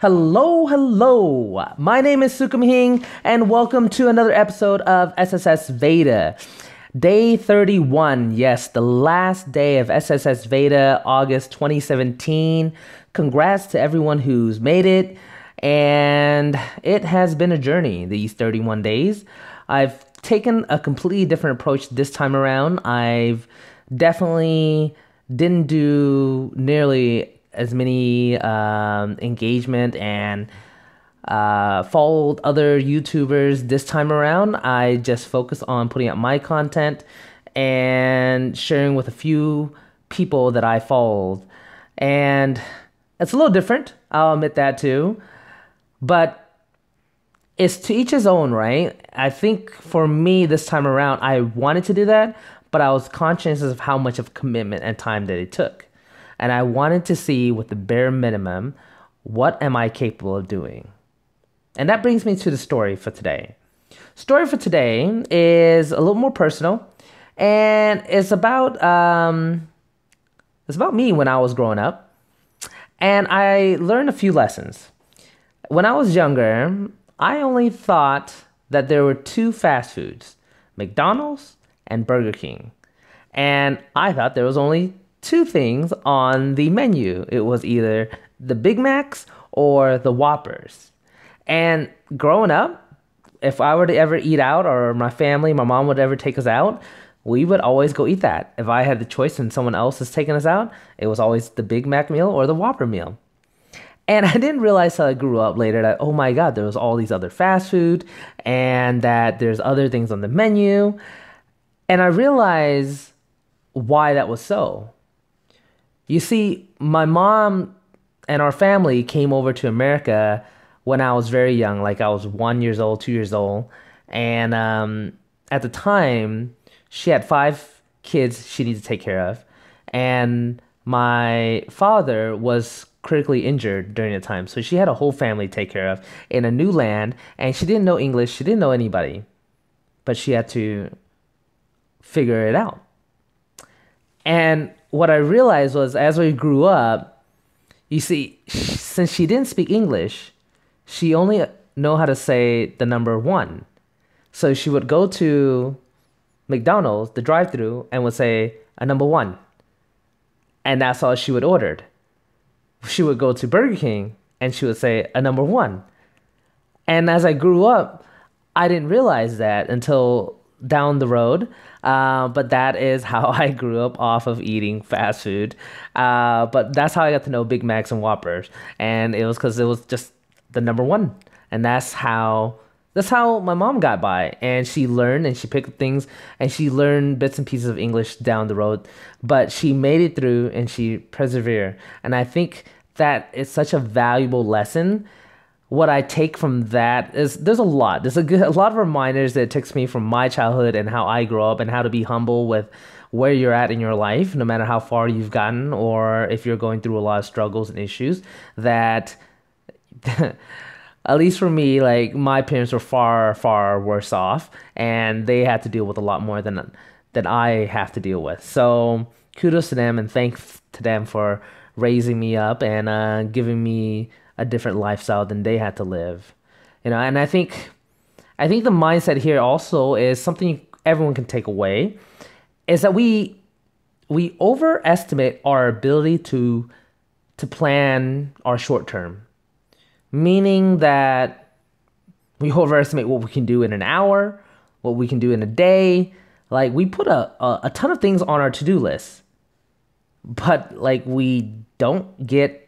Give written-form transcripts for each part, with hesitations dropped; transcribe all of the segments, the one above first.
Hello, hello. My name is SUKHUM and welcome to another episode of SSSVEDA. Day 31, yes, the last day of SSSVEDA, August 2017. Congrats to everyone who's made it. And it has been a journey, these 31 days. I've taken a completely different approach this time around. I've definitely didn't do nearly as many engagement and followed other YouTubers this time around. I just focused on putting out my content and sharing with a few people that I followed. And it's a little different, I'll admit that too. But it's to each his own, right? I think for me this time around, I wanted to do that, but I was conscious of how much of commitment and time that it took. And I wanted to see with the bare minimum, what am I capable of doing? And that brings me to the story for today. Story for today is a little more personal, and it's about me when I was growing up, and I learned a few lessons. When I was younger, I only thought that there were two fast foods, McDonald's and Burger King. And I thought there was only two things on the menu. It was either the Big Macs or the Whoppers. And growing up, if I were to ever eat out or my family, my mom would ever take us out, we would always go eat that. If I had the choice and someone else is taking us out, it was always the Big Mac meal or the Whopper meal. And I didn't realize till I grew up later that, oh my God, there was all these other fast food and that there's other things on the menu. And I realized why that was so. You see, my mom and our family came over to America when I was very young, like I was 1 year old, 2 years old. And at the time, she had 5 kids she needed to take care of. And my father was critically injured during the time. So she had a whole family to take care of in a new land. And she didn't know English. She didn't know anybody. But she had to figure it out. And what I realized was as we grew up, you see, since she didn't speak English, she only know how to say the number 1. So she would go to McDonald's, the drive-thru, and would say a number 1. And that's all she would order. She would go to Burger King and she would say a number 1. And as I grew up, I didn't realize that until down the road, but that is how I grew up off of eating fast food. But that's how I got to know Big Macs and Whoppers, and it was because it was just the number 1, and that's how my mom got by, and she learned and she picked up things and she learned bits and pieces of English down the road, but she made it through and she persevered, and I think that it's such a valuable lesson. What I take from that is there's a lot. There's a lot of reminders that it takes me from my childhood and how I grew up and how to be humble with where you're at in your life, no matter how far you've gotten or if you're going through a lot of struggles and issues that, at least for me, like my parents were far, far worse off and they had to deal with a lot more than I have to deal with. So kudos to them and thanks to them for raising me up and giving me a different lifestyle than they had to live, and I think the mindset here also is something everyone can take away, is that we overestimate our ability to plan our short term, meaning that we overestimate what we can do in an hour, what we can do in a day. Like we put a ton of things on our to-do list, but like we don't get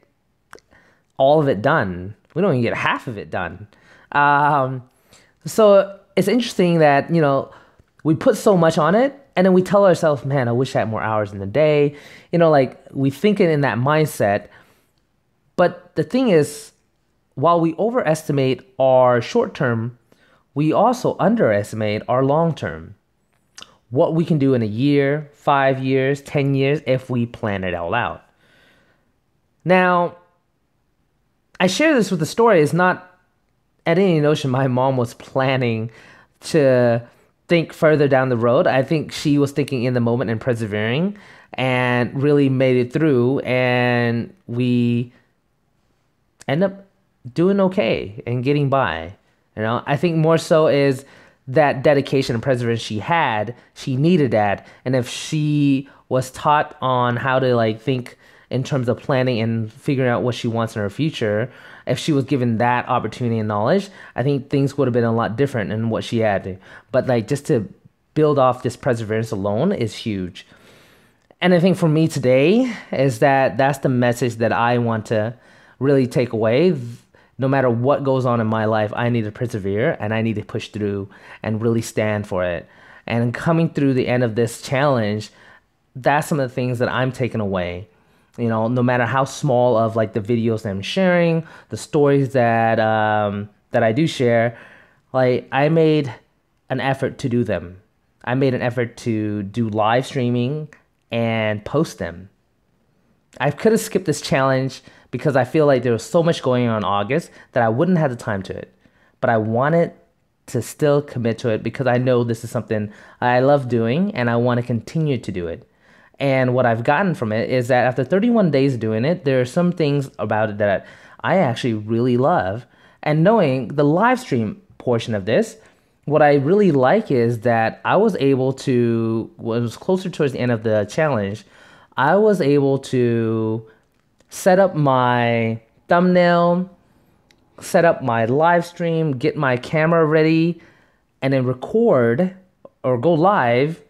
all of it done. We don't even get half of it done. So it's interesting that, we put so much on it and then we tell ourselves, man, I wish I had more hours in the day. Like we think it in that mindset. But the thing is, while we overestimate our short term, we also underestimate our long term. What we can do in a year, 5 years, 10 years, if we plan it all out. Now, I share this with the story is not at any notion my mom was planning to think further down the road. I think she was thinking in the moment and persevering and really made it through. And we end up doing okay and getting by. I think more so is that dedication and perseverance she had, she needed that. And if she was taught on how to like think in terms of planning and figuring out what she wants in her future, if she was given that opportunity and knowledge, I think things would have been a lot different in what she had. But like just to build off this perseverance alone is huge. And I think for me today is that that's the message that I want to really take away. No matter what goes on in my life, I need to persevere and I need to push through and really stand for it. And coming through the end of this challenge, that's some of the things that I'm taking away. No matter how small of like the videos that I'm sharing, the stories that I do share, like I made an effort to do them. I made an effort to do live streaming and post them. I could have skipped this challenge because I feel like there was so much going on in August that I wouldn't have the time to it. But I wanted to still commit to it because I know this is something I love doing and I want to continue to do it. And what I've gotten from it is that after 31 days doing it, there are some things about it that I actually really love. And knowing the live stream portion of this, what I really like is that I was able to, when it was closer towards the end of the challenge, I was able to set up my thumbnail, set up my live stream, get my camera ready, and then record or go live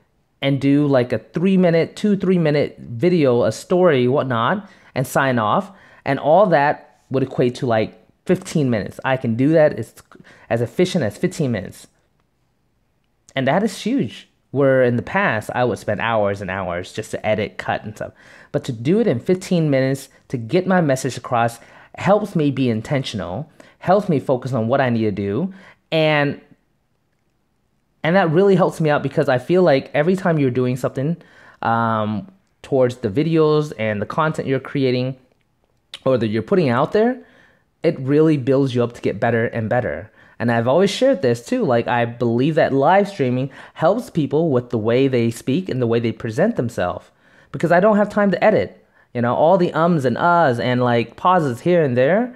and do like a 3-minute video, a story, whatnot, and sign off. And all that would equate to like 15 minutes. I can do that. It's as efficient as 15 minutes. And that is huge. Where in the past, I would spend hours and hours just to edit, cut, and stuff. But to do it in 15 minutes, to get my message across, helps me be intentional, helps me focus on what I need to do. And that really helps me out because I feel like every time you're doing something towards the videos and the content you're creating or that you're putting out there, it really builds you up to get better and better. And I've always shared this too. Like, I believe that live streaming helps people with the way they speak and the way they present themselves because I don't have time to edit. All the ums and uhs and like pauses here and there,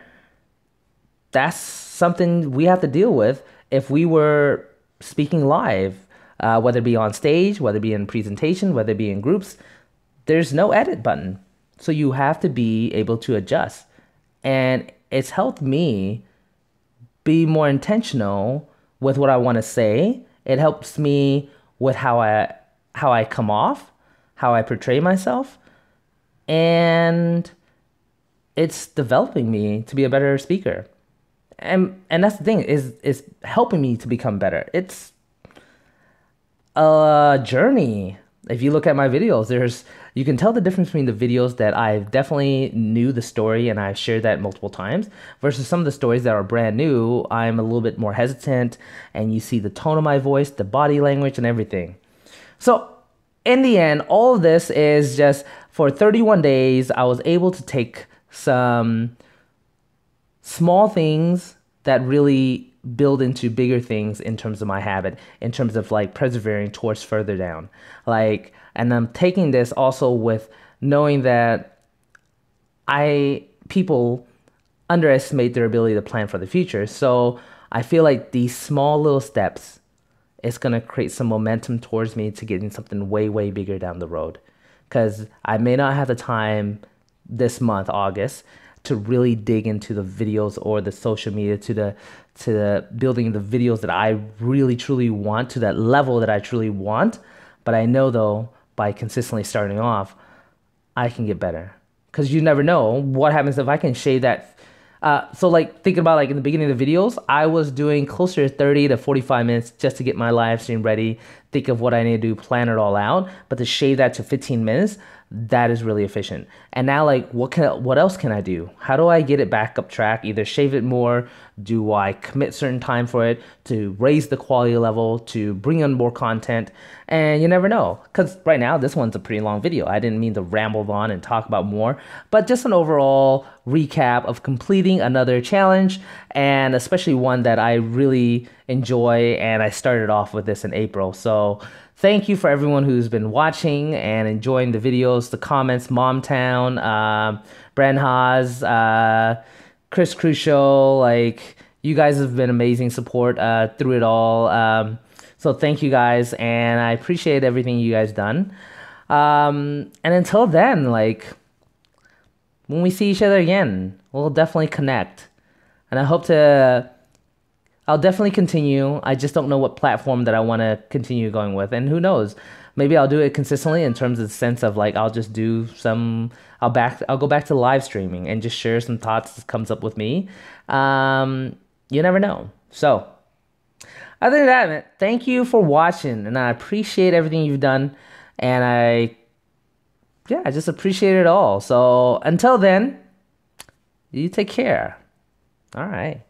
that's something we have to deal with if we were speaking live, whether it be on stage, whether it be in presentation, whether it be in groups. There's no edit button. So you have to be able to adjust. And it's helped me be more intentional with what I want to say. It helps me with how I come off, how I portray myself, and it's developing me to be a better speaker. And that's the thing is helping me to become better. It's a journey. If you look at my videos, you can tell the difference between the videos that I definitely knew the story and I've shared that multiple times versus some of the stories that are brand new. I'm a little bit more hesitant and you see the tone of my voice, the body language and everything. So in the end, all of this is just for 31 days, I was able to take some small things that really build into bigger things in terms of my habit, in terms of like persevering towards further down. And I'm taking this also with knowing that people underestimate their ability to plan for the future. So I feel like these small little steps is going to create some momentum towards me to getting something way, way bigger down the road. Because I may not have the time this month, August, to really dig into the videos or the social media to the building the videos that I really truly want to that level that I truly want. But I know though, by consistently starting off, I can get better. Because you never know what happens if I can shave that. So like thinking about like in the beginning of the videos, I was doing closer to 30 to 45 minutes just to get my live stream ready, think of what I need to do, plan it all out. But to shave that to 15 minutes, that is really efficient. And now like what else can I do? How do I get it back up track? Either shave it more, do I commit certain time for it to raise the quality level, to bring on more content? And you never know, because right now this one's a pretty long video. I didn't mean to ramble on and talk about more, but just an overall recap of completing another challenge, and especially one that I really enjoy, and I started off with this in April. So thank you for everyone who's been watching and enjoying the videos, the comments, Momtown, Brand Haas, Chris Crucial, like you guys have been amazing support through it all. So thank you guys, and I appreciate everything you guys done. And until then, like when we see each other again, we'll definitely connect. And I'll definitely continue. I just don't know what platform that I want to continue going with. And who knows? Maybe I'll do it consistently in terms of the sense of like I'll just do I'll go back to live streaming and just share some thoughts that comes up with me. You never know. So, other than that, man, thank you for watching, and I appreciate everything you've done. And I just appreciate it all. So, until then, you take care. All right.